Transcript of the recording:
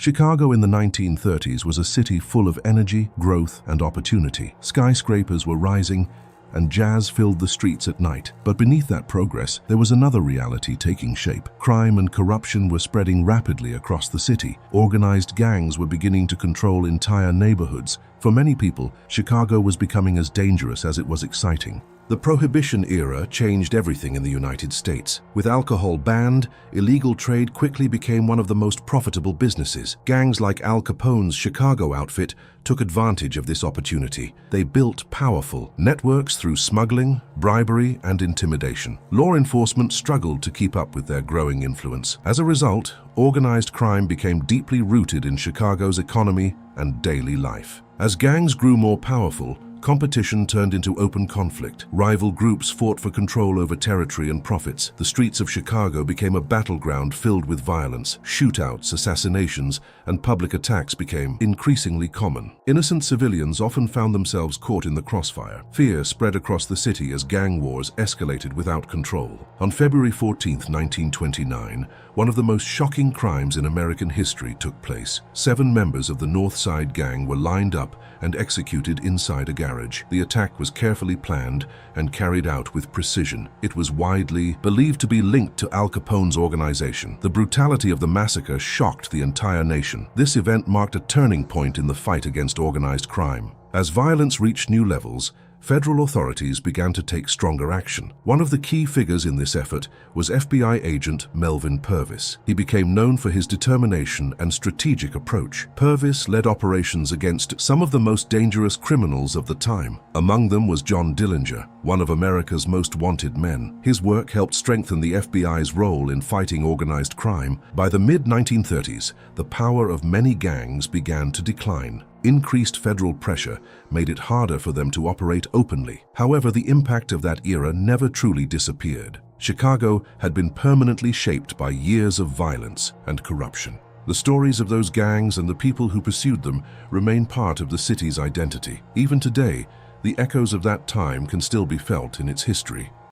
Chicago in the 1930s was a city full of energy, growth, and opportunity. Skyscrapers were rising, and jazz filled the streets at night. But beneath that progress, there was another reality taking shape. Crime and corruption were spreading rapidly across the city. Organized gangs were beginning to control entire neighborhoods. For many people, Chicago was becoming as dangerous as it was exciting. The Prohibition era changed everything in the United States. With alcohol banned, illegal trade quickly became one of the most profitable businesses. Gangs like Al Capone's Chicago outfit took advantage of this opportunity. They built powerful networks through smuggling, bribery, and intimidation. Law enforcement struggled to keep up with their growing influence. As a result, organized crime became deeply rooted in Chicago's economy and daily life. As gangs grew more powerful, competition turned into open conflict. Rival groups fought for control over territory and profits. The streets of Chicago became a battleground filled with violence. Shootouts, assassinations, and public attacks became increasingly common. Innocent civilians often found themselves caught in the crossfire. Fear spread across the city as gang wars escalated without control. On February 14, 1929, one of the most shocking crimes in American history took place. 7 members of the North Side Gang were lined up and executed inside a garage. The attack was carefully planned and carried out with precision. It was widely believed to be linked to Al Capone's organization. The brutality of the massacre shocked the entire nation. This event marked a turning point in the fight against organized crime. As violence reached new levels, federal authorities began to take stronger action. One of the key figures in this effort was FBI agent Melvin Purvis. He became known for his determination and strategic approach. Purvis led operations against some of the most dangerous criminals of the time. Among them was John Dillinger, one of America's most wanted men. His work helped strengthen the FBI's role in fighting organized crime. By the mid-1930s, the power of many gangs began to decline. Increased federal pressure made it harder for them to operate openly. However, the impact of that era never truly disappeared. Chicago had been permanently shaped by years of violence and corruption. The stories of those gangs and the people who pursued them remain part of the city's identity. Even today, the echoes of that time can still be felt in its history.